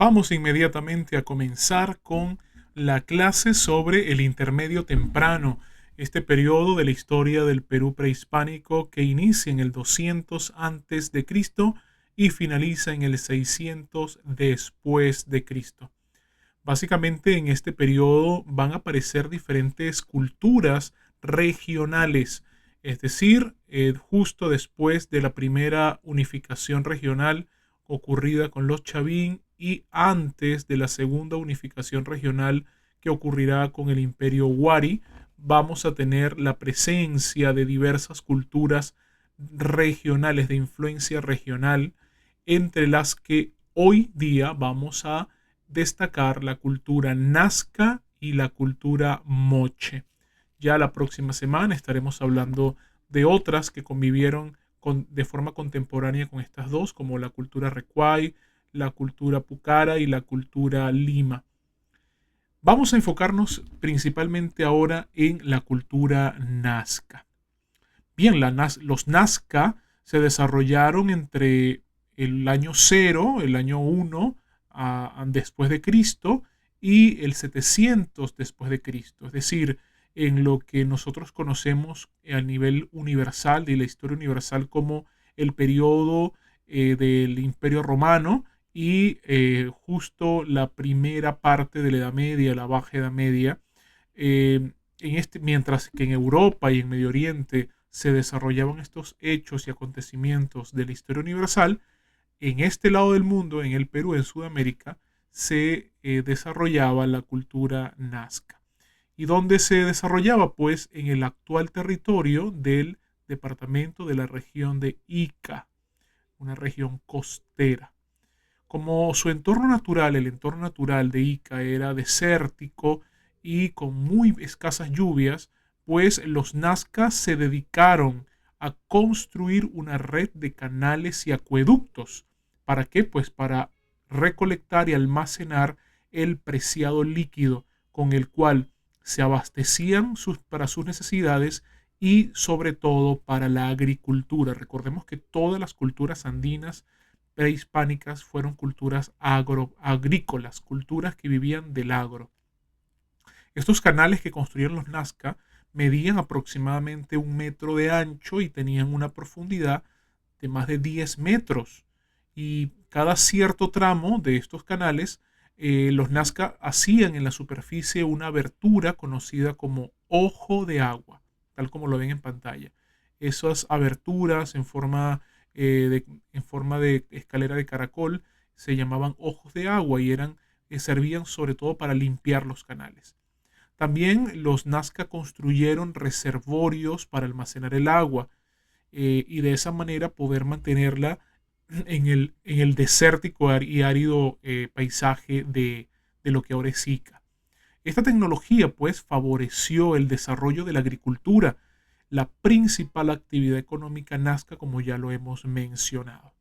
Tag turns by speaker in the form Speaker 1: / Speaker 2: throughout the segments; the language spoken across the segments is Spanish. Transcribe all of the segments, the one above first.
Speaker 1: Vamos inmediatamente a comenzar con la clase sobre el intermedio temprano, este periodo de la historia del Perú prehispánico que inicia en el 200 antes de Cristo y finaliza en el 600 después de Cristo. Básicamente en este periodo van a aparecer diferentes culturas regionales, es decir, justo después de la primera unificación regional ocurrida con los Chavín y antes de la segunda unificación regional que ocurrirá con el Imperio Wari, vamos a tener la presencia de diversas culturas regionales de influencia regional, entre las que hoy día vamos a destacar la cultura Nazca y la cultura Moche. Ya la próxima semana estaremos hablando de otras que convivieron de forma contemporánea con estas dos, como la cultura Recuay, la cultura Pucara y la cultura Lima. Vamos a enfocarnos principalmente ahora en la cultura Nazca. Bien, los Nazca se desarrollaron entre el año 0, el año 1 después de Cristo y el 700 después de Cristo. Es decir, en lo que nosotros conocemos a nivel universal, de la historia universal, como el periodo del Imperio Romano y justo la primera parte de la Edad Media, la Baja Edad Media, mientras que en Europa y en Medio Oriente se desarrollaban estos hechos y acontecimientos de la historia universal, en este lado del mundo, en el Perú, en Sudamérica, se desarrollaba la cultura Nazca. ¿Y dónde se desarrollaba? Pues en el actual territorio del departamento de la región de Ica, una región costera. Como su entorno natural, el entorno natural de Ica era desértico y con muy escasas lluvias, pues los nazcas se dedicaron a construir una red de canales y acueductos. ¿Para qué? Pues para recolectar y almacenar el preciado líquido con el cual se abastecían para sus necesidades y sobre todo para la agricultura. Recordemos que todas las culturas andinas prehispánicas fueron culturas agrícolas, culturas que vivían del agro. Estos canales que construyeron los Nazca medían aproximadamente 1 metro de ancho y tenían una profundidad de más de 10 metros. Y cada cierto tramo de estos canales, los Nazca hacían en la superficie una abertura conocida como ojo de agua, tal como lo ven en pantalla. Esas aberturas en forma de escalera de caracol se llamaban ojos de agua y servían sobre todo para limpiar los canales. También los Nazca construyeron reservorios para almacenar el agua y de esa manera poder mantenerla en el desértico y árido paisaje de lo que ahora es Ica. Esta tecnología pues favoreció el desarrollo de la agricultura, la principal actividad económica nazca, como ya lo hemos mencionado.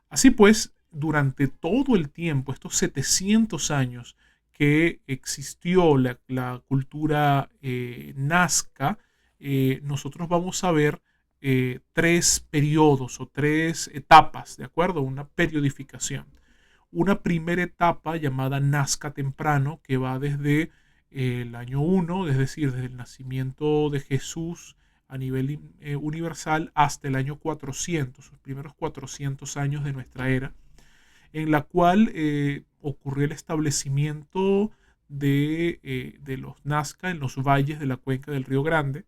Speaker 1: Así pues, durante todo el tiempo, estos 700 años que existió la cultura nazca, nosotros vamos a ver tres periodos o tres etapas, ¿de acuerdo? Una periodificación. Una primera etapa llamada Nazca temprano, que va desde el año 1, es decir, desde el nacimiento de Jesús a nivel universal hasta el año 400, los primeros 400 años de nuestra era, en la cual ocurrió el establecimiento de los Nazca en los valles de la cuenca del Río Grande,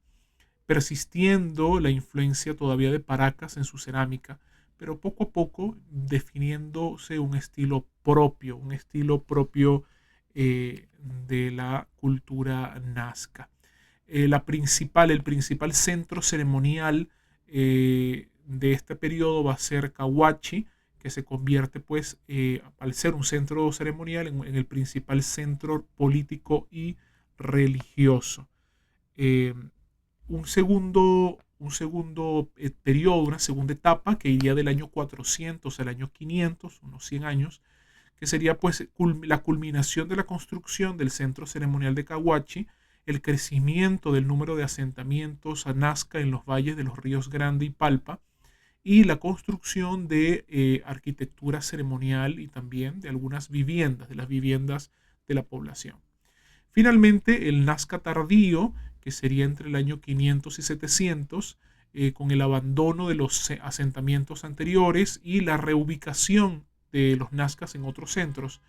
Speaker 1: persistiendo la influencia todavía de Paracas en su cerámica, pero poco a poco definiéndose un estilo propio de la cultura nazca. El principal centro ceremonial de este periodo va a ser Cahuachi, que se convierte pues al ser un centro ceremonial en el principal centro político y religioso. Eh, un segundo periodo, una segunda etapa que iría del año 400 al año 500, unos 100 años, que sería pues la culminación de la construcción del centro ceremonial de Cahuachi, el crecimiento del número de asentamientos a Nazca en los valles de los ríos Grande y Palpa, y la construcción de arquitectura ceremonial y también de algunas viviendas, de las viviendas de la población. Finalmente, el Nazca tardío, que sería entre el año 500 y 700, con el abandono de los asentamientos anteriores y la reubicación de los nazcas en otros centros,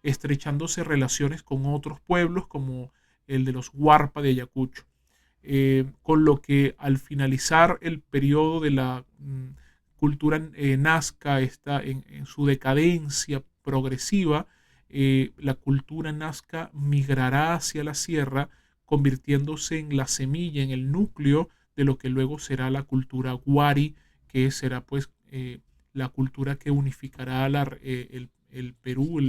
Speaker 1: estrechándose relaciones con otros pueblos como el de los Huarpa de Ayacucho. Con lo que al finalizar el periodo de la cultura nazca está en su decadencia progresiva, la cultura nazca migrará hacia la sierra, convirtiéndose en la semilla, en el núcleo de lo que luego será la cultura Wari, que será pues la cultura que unificará el Perú,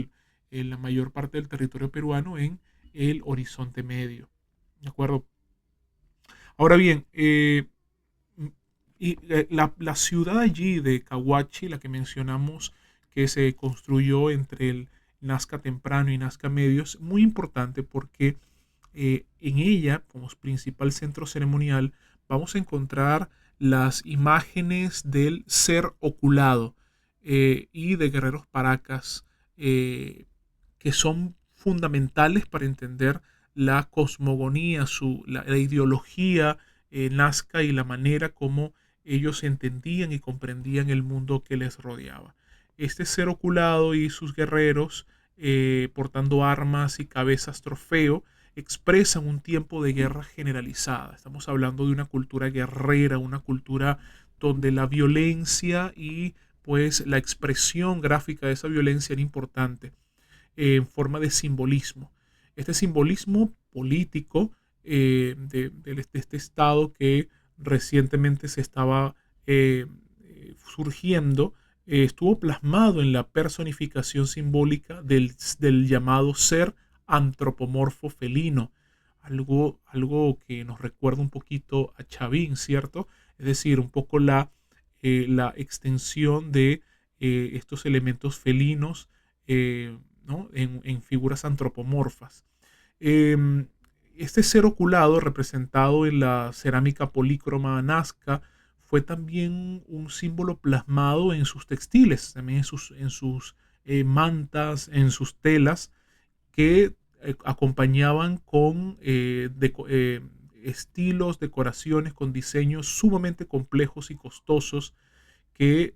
Speaker 1: la mayor parte del territorio peruano en el Horizonte Medio. ¿De acuerdo? Ahora bien, la ciudad allí de Cahuachi, la que mencionamos, que se construyó entre el Nazca temprano y Nazca medio, es muy importante porque en ella, como principal centro ceremonial, vamos a encontrar las imágenes del ser oculado y de guerreros paracas, que son fundamentales para entender la cosmogonía, la ideología nazca y la manera como ellos entendían y comprendían el mundo que les rodeaba. Este ser oculado y sus guerreros, portando armas y cabezas trofeo, expresan un tiempo de guerra generalizada. Estamos hablando de una cultura guerrera, una cultura donde la violencia y pues la expresión gráfica de esa violencia era importante en forma de simbolismo. Este simbolismo político de este Estado que recientemente se estaba surgiendo, estuvo plasmado en la personificación simbólica del llamado ser antropomorfo felino, algo que nos recuerda un poquito a Chavín, ¿cierto? Es decir, un poco la extensión de estos elementos felinos, ¿no? en figuras antropomorfas. Este ser oculado, representado en la cerámica polícroma nazca, fue también un símbolo plasmado en sus textiles, también en sus mantas, en sus telas, que acompañaban con estilos, decoraciones, con diseños sumamente complejos y costosos que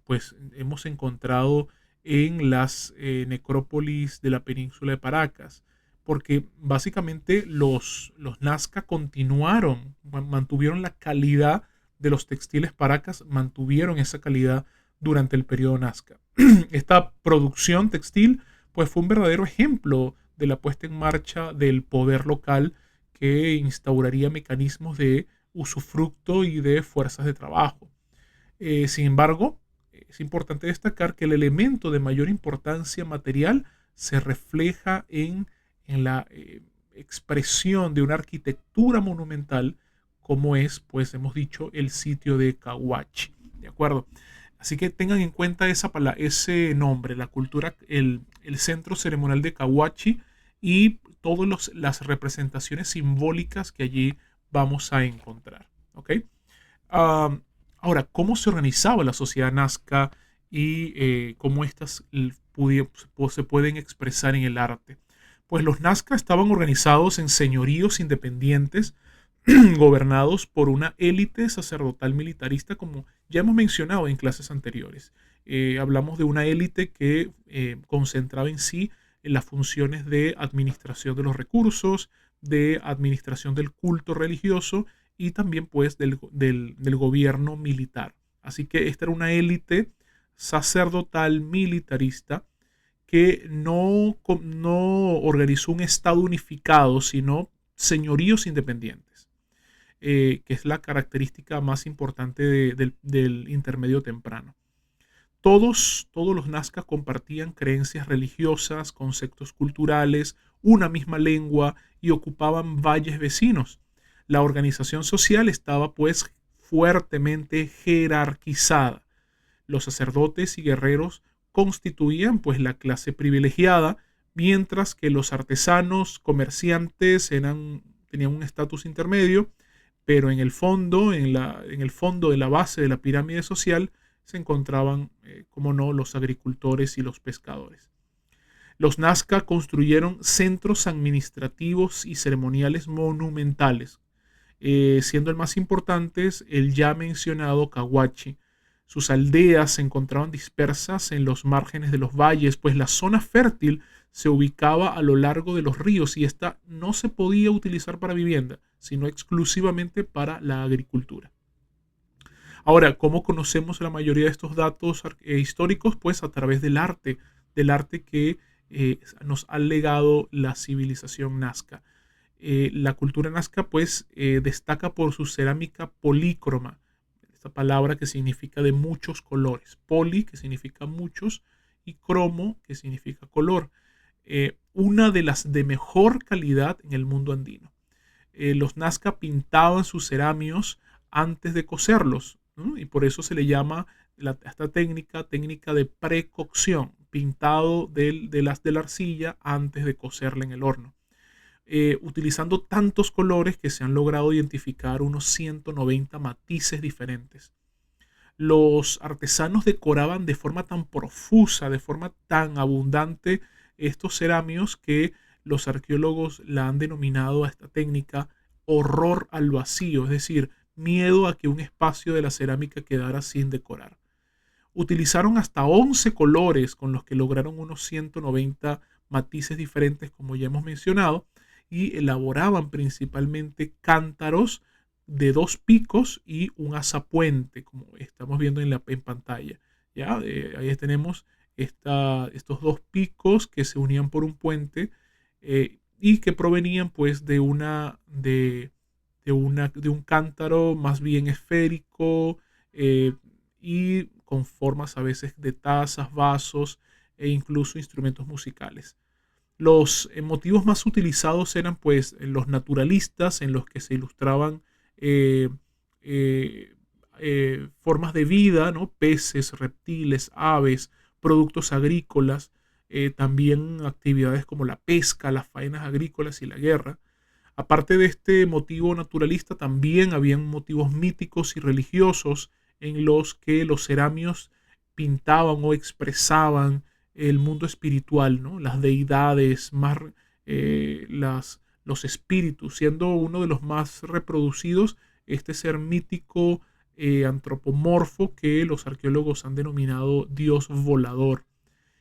Speaker 1: pues hemos encontrado en las necrópolis de la península de Paracas, porque básicamente los Nazca continuaron, mantuvieron la calidad de los textiles Paracas, mantuvieron esa calidad durante el periodo Nazca. Esta producción textil pues fue un verdadero ejemplo de la puesta en marcha del poder local que instauraría mecanismos de usufructo y de fuerzas de trabajo. Sin embargo, es importante destacar que el elemento de mayor importancia material se refleja en la expresión de una arquitectura monumental, como es, pues hemos dicho, el sitio de Cahuachi. ¿De acuerdo? Así que tengan en cuenta ese nombre, la cultura, el centro ceremonial de Cahuachi y todas las representaciones simbólicas que allí vamos a encontrar. ¿Ok? Ahora, ¿cómo se organizaba la sociedad nazca y cómo éstas se pueden expresar en el arte? Pues los nazca estaban organizados en señoríos independientes gobernados por una élite sacerdotal militarista, como ya hemos mencionado en clases anteriores. Hablamos de una élite que concentraba en sí las funciones de administración de los recursos, de administración del culto religioso y también pues del gobierno militar. Así que esta era una élite sacerdotal militarista que no organizó un estado unificado, sino señoríos independientes, que es la característica más importante del intermedio temprano. Todos los nazcas compartían creencias religiosas, conceptos culturales, una misma lengua y ocupaban valles vecinos. La organización social estaba pues fuertemente jerarquizada. Los sacerdotes y guerreros constituían pues la clase privilegiada, mientras que los artesanos, comerciantes tenían un estatus intermedio, pero en el fondo, en el fondo de la base de la pirámide social, se encontraban, como no, los agricultores y los pescadores. Los Nazca construyeron centros administrativos y ceremoniales monumentales, siendo el más importante el ya mencionado Cahuachi. Sus aldeas se encontraban dispersas en los márgenes de los valles, pues la zona fértil se ubicaba a lo largo de los ríos y esta no se podía utilizar para vivienda, sino exclusivamente para la agricultura. Ahora, ¿cómo conocemos la mayoría de estos datos históricos? Pues a través del arte que nos ha legado la civilización nazca. La cultura nazca pues destaca por su cerámica polícroma, esta palabra que significa de muchos colores, poli que significa muchos y cromo que significa color, una de las de mejor calidad en el mundo andino. Los nazca pintaban sus ceramios antes de cocerlos, ¿no? Y por eso se le llama esta técnica de precocción, pintado de la arcilla antes de cocerla en el horno. Utilizando tantos colores que se han logrado identificar unos 190 matices diferentes. Los artesanos decoraban de forma tan profusa, de forma tan abundante estos ceramios que los arqueólogos la han denominado a esta técnica horror al vacío, es decir, miedo a que un espacio de la cerámica quedara sin decorar. Utilizaron hasta 11 colores con los que lograron unos 190 matices diferentes, como ya hemos mencionado, y elaboraban principalmente cántaros de 2 picos y un azapuente, como estamos viendo en pantalla. ¿Ya? Ahí tenemos estos 2 picos que se unían por un puente y que provenían pues de un cántaro más bien esférico y con formas a veces de tazas, vasos e incluso instrumentos musicales. Los motivos más utilizados eran pues los naturalistas, en los que se ilustraban eh, eh, formas de vida, ¿no? Peces, reptiles, aves, productos agrícolas, también actividades como la pesca, las faenas agrícolas y la guerra. Aparte de este motivo naturalista, también habían motivos míticos y religiosos en los que los ceramios pintaban o expresaban el mundo espiritual, ¿no? Las deidades, los espíritus, siendo uno de los más reproducidos este ser mítico antropomorfo que los arqueólogos han denominado Dios volador.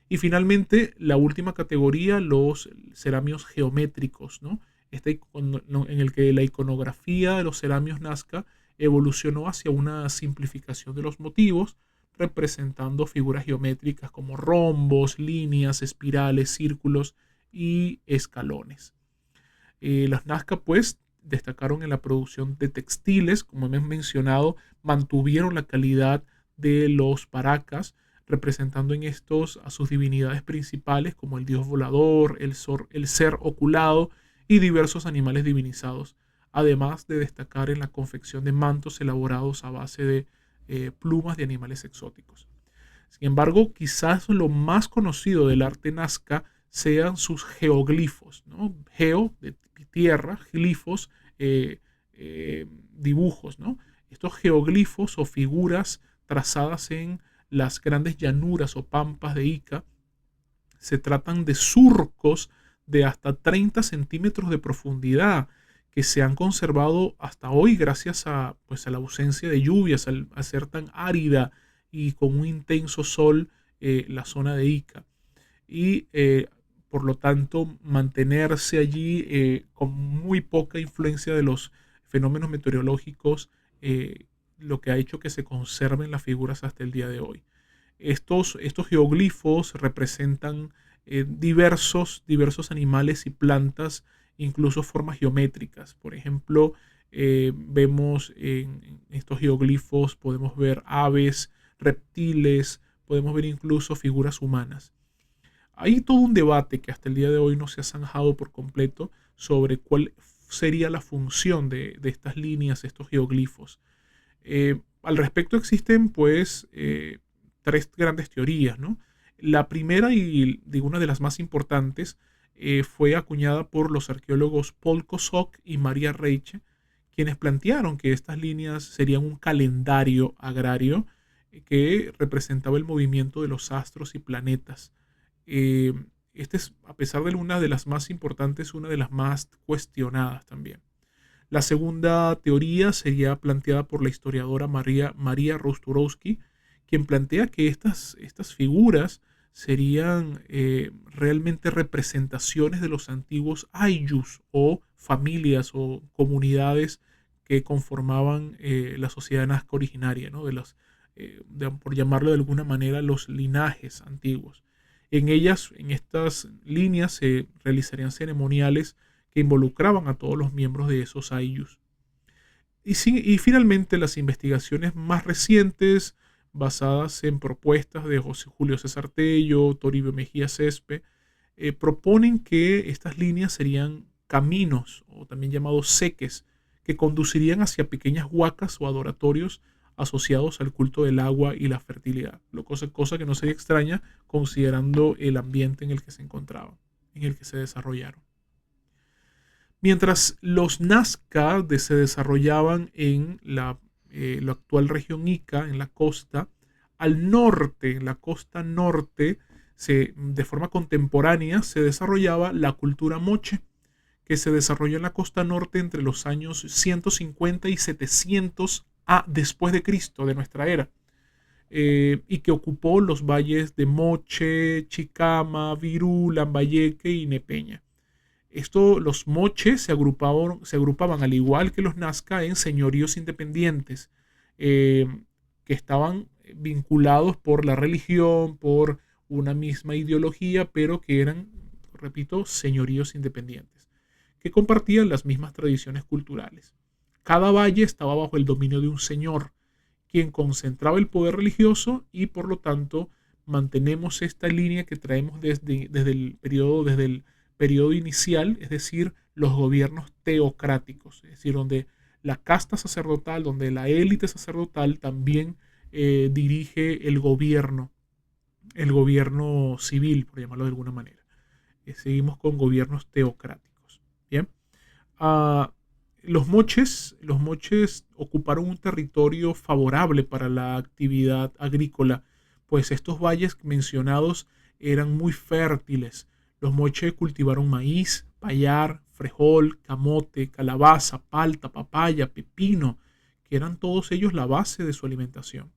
Speaker 1: Y finalmente, la última categoría, los ceramios geométricos, ¿no? En el que la iconografía de los ceramios nazca evolucionó hacia una simplificación de los motivos, representando figuras geométricas como rombos, líneas, espirales, círculos y escalones. Las Nazca pues destacaron en la producción de textiles, como hemos mencionado, mantuvieron la calidad de los paracas, representando en estos a sus divinidades principales como el dios volador, el ser oculado y diversos animales divinizados, además de destacar en la confección de mantos elaborados a base de plumas de animales exóticos. Sin embargo, quizás lo más conocido del arte nazca sean sus geoglifos, ¿no? Geo, de tierra, glifos, dibujos, ¿no? Estos geoglifos o figuras trazadas en las grandes llanuras o pampas de Ica se tratan de surcos de hasta 30 centímetros de profundidad que se han conservado hasta hoy gracias a la ausencia de lluvias, al ser tan árida y con un intenso sol la zona de Ica. Y por lo tanto mantenerse allí con muy poca influencia de los fenómenos meteorológicos, lo que ha hecho que se conserven las figuras hasta el día de hoy. Estos geoglifos representan diversos animales y plantas, incluso formas geométricas. Por ejemplo, vemos en estos geoglifos, podemos ver aves, reptiles, podemos ver incluso figuras humanas. Hay todo un debate que hasta el día de hoy no se ha zanjado por completo sobre cuál sería la función de estas líneas, estos geoglifos. Al respecto existen pues 3 grandes teorías, ¿no? La primera y una de las más importantes fue acuñada por los arqueólogos Paul Kosok y Maria Reiche, quienes plantearon que estas líneas serían un calendario agrario que representaba el movimiento de los astros y planetas. Eh, Este es, a pesar de una de las más importantes, una de las más cuestionadas también. La segunda teoría sería planteada por la historiadora María Rosturowski, quien plantea que estas figuras serían realmente representaciones de los antiguos ayllus o familias o comunidades que conformaban la sociedad nazca originaria, ¿no? Por llamarlo de alguna manera, los linajes antiguos. En estas líneas se realizarían ceremoniales que involucraban a todos los miembros de esos ayllus. Y finalmente las investigaciones más recientes, basadas en propuestas de José Julio César Tello, Toribio Mejía Cespe, proponen que estas líneas serían caminos, o también llamados seques, que conducirían hacia pequeñas huacas o adoratorios asociados al culto del agua y la fertilidad, cosa que no sería extraña considerando el ambiente en el que se encontraban, en el que se desarrollaron. Mientras los Nazca se desarrollaban en la actual región Ica, en la costa, al norte, en la costa norte, de forma contemporánea se desarrollaba la cultura moche, que se desarrolló en la costa norte entre los años 150 y 700 después de Cristo, de nuestra era, y que ocupó los valles de Moche, Chicama, Virú, Lambayeque y Nepeña. Los moches se agrupaban al igual que los nazca en señoríos independientes que estaban vinculados por la religión, por una misma ideología, pero que eran, repito, señoríos independientes, que compartían las mismas tradiciones culturales. Cada valle estaba bajo el dominio de un señor, quien concentraba el poder religioso y por lo tanto mantenemos esta línea que traemos desde el periodo inicial, es decir, los gobiernos teocráticos, es decir, donde la casta sacerdotal, donde la élite sacerdotal también dirige el gobierno civil, por llamarlo de alguna manera. Seguimos con gobiernos teocráticos. Bien. Los moches ocuparon un territorio favorable para la actividad agrícola, pues estos valles mencionados eran muy fértiles. Los moches cultivaron maíz, payar, frijol, camote, calabaza, palta, papaya, pepino, que eran todos ellos la base de su alimentación.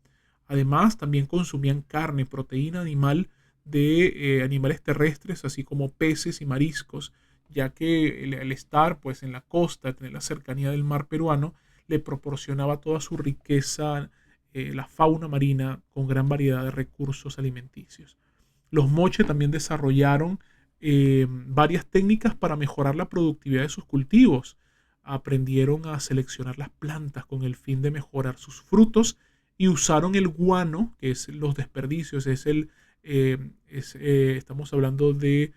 Speaker 1: Además, también consumían carne, proteína animal de animales terrestres, así como peces y mariscos, ya que el estar pues, en la costa, tener la cercanía del mar peruano, le proporcionaba toda su riqueza, la fauna marina, con gran variedad de recursos alimenticios. Los moche también desarrollaron varias técnicas para mejorar la productividad de sus cultivos. Aprendieron a seleccionar las plantas con el fin de mejorar sus frutos y usaron el guano, que es los desperdicios, estamos hablando de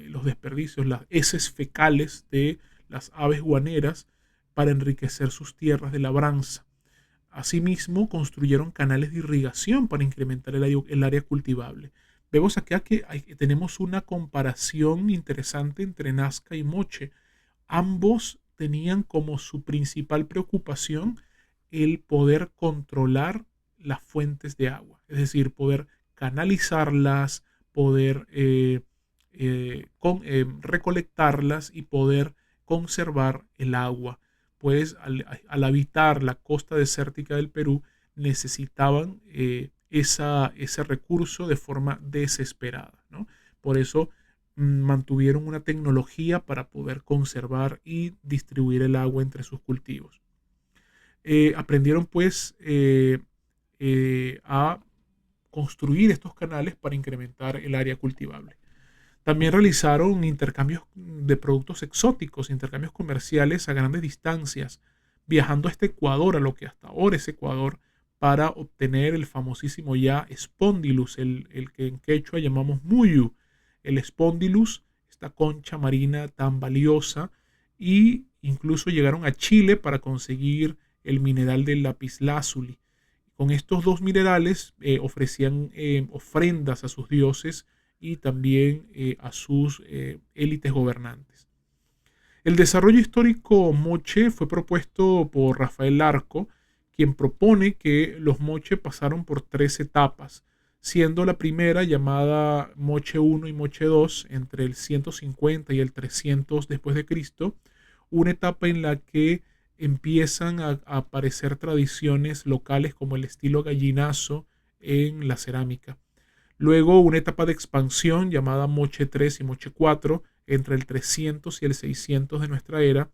Speaker 1: los desperdicios, las heces fecales de las aves guaneras para enriquecer sus tierras de labranza. Asimismo, construyeron canales de irrigación para incrementar el área cultivable. Vemos acá que tenemos una comparación interesante entre Nazca y Moche. Ambos tenían como su principal preocupación el poder controlar las fuentes de agua, es decir, poder canalizarlas, poder recolectarlas y poder conservar el agua, pues al habitar la costa desértica del Perú necesitaban ese recurso de forma desesperada, ¿no? Por eso mantuvieron una tecnología para poder conservar y distribuir el agua entre sus cultivos. Aprendieron pues a construir estos canales para incrementar el área cultivable. También realizaron intercambios de productos exóticos, intercambios comerciales a grandes distancias, viajando hasta Ecuador, a lo que hasta ahora es Ecuador, para obtener el famosísimo ya Spondylus, el que en quechua llamamos muyu. El Spondylus, esta concha marina tan valiosa, y incluso llegaron a Chile para conseguir el mineral del lapislázuli. Con estos dos minerales ofrecían ofrendas a sus dioses y también a sus élites gobernantes. El desarrollo histórico moche fue propuesto por Rafael Larco, quien propone que los moche pasaron por tres etapas, siendo la primera llamada Moche I y Moche II entre el 150 y el 300 después de Cristo, una etapa en la que empiezan a aparecer tradiciones locales como el estilo gallinazo en la cerámica. Luego una etapa de expansión llamada Moche III y Moche IV entre el 300 y el 600 de nuestra era,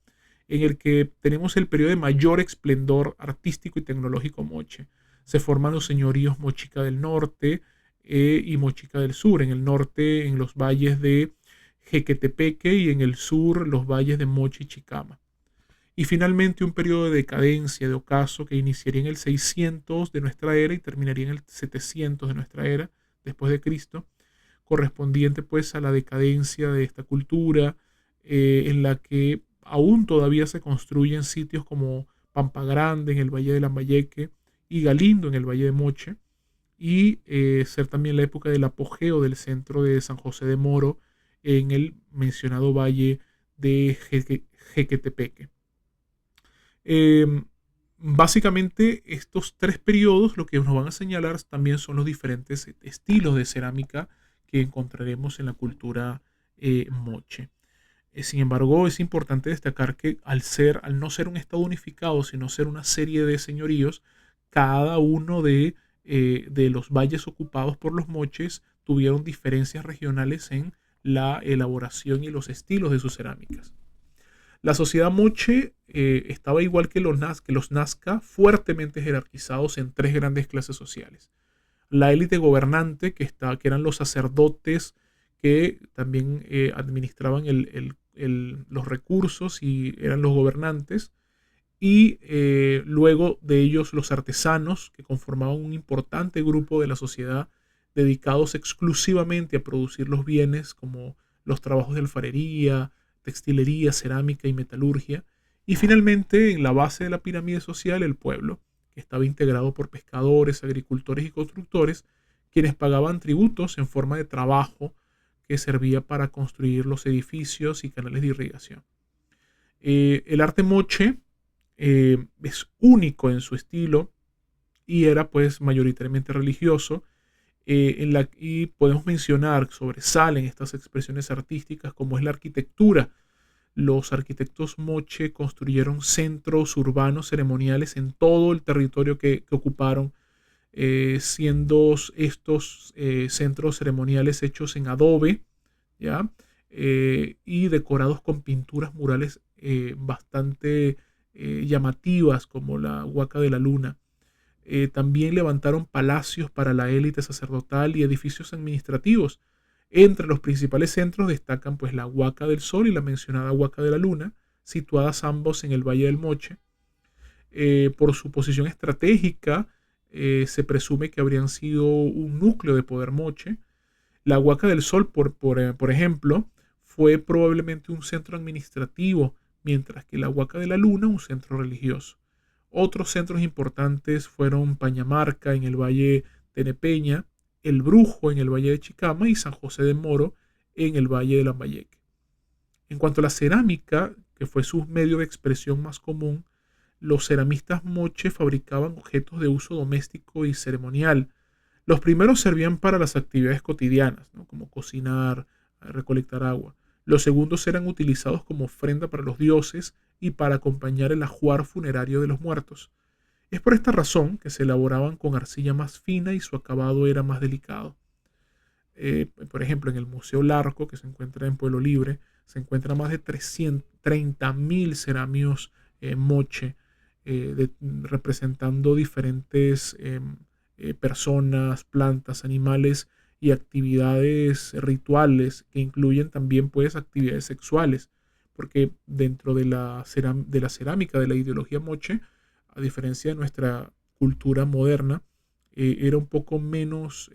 Speaker 1: en el que tenemos el periodo de mayor esplendor artístico y tecnológico moche. Se forman los señoríos Mochica del Norte y Mochica del Sur. En el norte, en los valles de Jequetepeque, y en el sur, los valles de Moche y Chicama. Y finalmente un periodo de decadencia, de ocaso, que iniciaría en el 600 de nuestra era y terminaría en el 700 de nuestra era, después de Cristo, correspondiente pues a la decadencia de esta cultura, en la que aún todavía se construyen sitios como Pampa Grande en el Valle de Lambayeque y Galindo en el Valle de Moche, y ser también la época del apogeo del centro de San José de Moro en el mencionado Valle de Jequetepeque. Básicamente estos tres periodos lo que nos van a señalar también son los diferentes estilos de cerámica que encontraremos en la cultura moche. Sin embargo, es importante destacar que al no ser un estado unificado, sino ser una serie de señoríos, cada uno de los valles ocupados por los moches tuvieron diferencias regionales en la elaboración y los estilos de sus cerámicas. La sociedad moche estaba igual que los Nazca, fuertemente jerarquizados en tres grandes clases sociales. La élite gobernante, que eran los sacerdotes que también administraban los recursos y eran los gobernantes, y luego de ellos los artesanos, que conformaban un importante grupo de la sociedad dedicados exclusivamente a producir los bienes como los trabajos de alfarería, textilería, cerámica y metalurgia. Y finalmente, en la base de la pirámide social, el pueblo, que estaba integrado por pescadores, agricultores y constructores, quienes pagaban tributos en forma de trabajo que servía para construir los edificios y canales de irrigación. El arte moche es único en su estilo y era pues mayoritariamente religioso, y podemos mencionar, sobresalen estas expresiones artísticas como es la arquitectura. Los arquitectos moche construyeron centros urbanos ceremoniales en todo el territorio que ocuparon, siendo estos centros ceremoniales hechos en adobe, ¿ya? Y decorados con pinturas murales bastante llamativas como la Huaca de la Luna. También levantaron palacios para la élite sacerdotal y edificios administrativos. Entre los principales centros destacan pues la Huaca del Sol y la mencionada Huaca de la Luna, situadas ambos en el Valle del Moche. Por su posición estratégica, se presume que habrían sido un núcleo de poder moche. La Huaca del Sol, por ejemplo, fue probablemente un centro administrativo, mientras que la Huaca de la Luna un centro religioso. Otros centros importantes fueron Pañamarca en el Valle de Nepeña, El Brujo en el Valle de Chicama y San José de Moro en el Valle de Lambayeque. En cuanto a la cerámica, que fue su medio de expresión más común, los ceramistas moche fabricaban objetos de uso doméstico y ceremonial. Los primeros servían para las actividades cotidianas, ¿no? Como cocinar, recolectar agua. Los segundos eran utilizados como ofrenda para los dioses y para acompañar el ajuar funerario de los muertos. Es por esta razón que se elaboraban con arcilla más fina y su acabado era más delicado. Por ejemplo, en el Museo Larco, que se encuentra en Pueblo Libre, se encuentran más de 330.000 ceramios moche, representando diferentes personas, plantas, animales y actividades rituales que incluyen también pues actividades sexuales, porque dentro de la cerámica, de la ideología moche, a diferencia de nuestra cultura moderna, era un poco menos,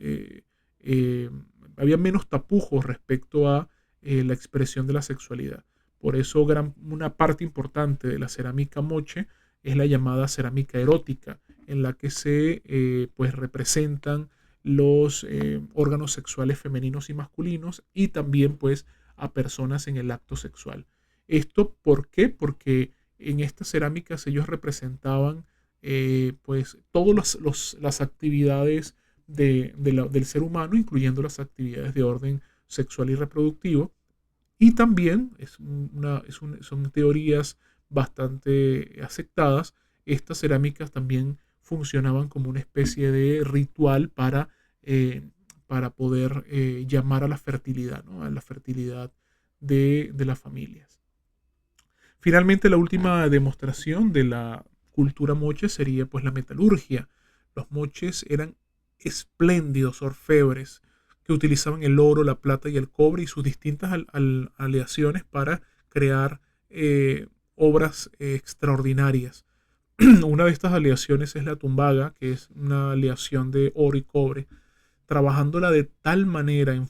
Speaker 1: había menos tapujos respecto a la expresión de la sexualidad. Por eso una parte importante de la cerámica moche es la llamada cerámica erótica, en la que se pues representan los órganos sexuales femeninos y masculinos y también pues a personas en el acto sexual. ¿Esto por qué? Porque en estas cerámicas ellos representaban pues todas las actividades del ser humano, incluyendo las actividades de orden sexual y reproductivo. Y también son teorías bastante aceptadas. Estas cerámicas también funcionaban como una especie de ritual para poder llamar a la fertilidad, ¿no? A la fertilidad de las familias. Finalmente, la última demostración de la cultura moche sería pues la metalurgia. Los moches eran espléndidos orfebres que utilizaban el oro, la plata y el cobre y sus distintas aleaciones para crear obras extraordinarias. Una de estas aleaciones es la tumbaga, que es una aleación de oro y cobre, trabajándola de tal manera en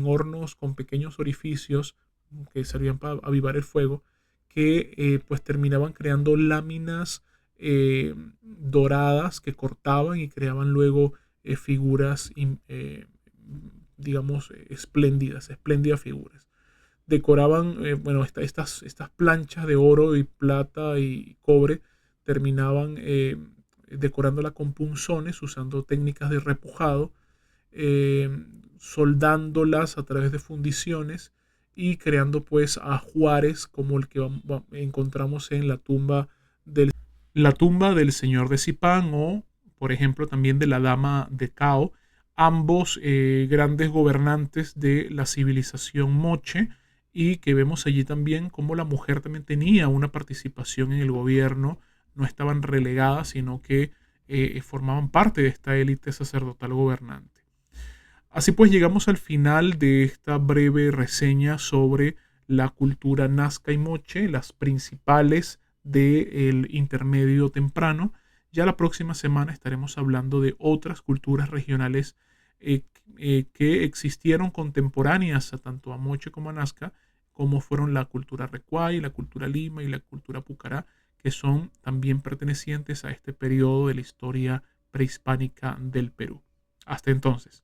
Speaker 1: hornos con pequeños orificios que servían para avivar el fuego, que pues terminaban creando láminas doradas que cortaban y creaban luego figuras, digamos, espléndidas figuras. Decoraban, bueno, estas planchas de oro y plata y cobre terminaban decorándola con punzones usando técnicas de repujado, eh, soldándolas a través de fundiciones y creando pues ajuares como el que encontramos en la tumba del señor de Zipán o por ejemplo también de la dama de Cao, ambos grandes gobernantes de la civilización moche, y que vemos allí también cómo la mujer también tenía una participación en el gobierno, no estaban relegadas, sino que formaban parte de esta élite sacerdotal gobernante. Así pues, llegamos al final de esta breve reseña sobre la cultura nazca y moche, las principales del intermedio temprano. Ya la próxima semana estaremos hablando de otras culturas regionales que existieron contemporáneas a tanto a moche como a nazca, como fueron la cultura recuay, la cultura lima y la cultura pucará, que son también pertenecientes a este periodo de la historia prehispánica del Perú. Hasta entonces.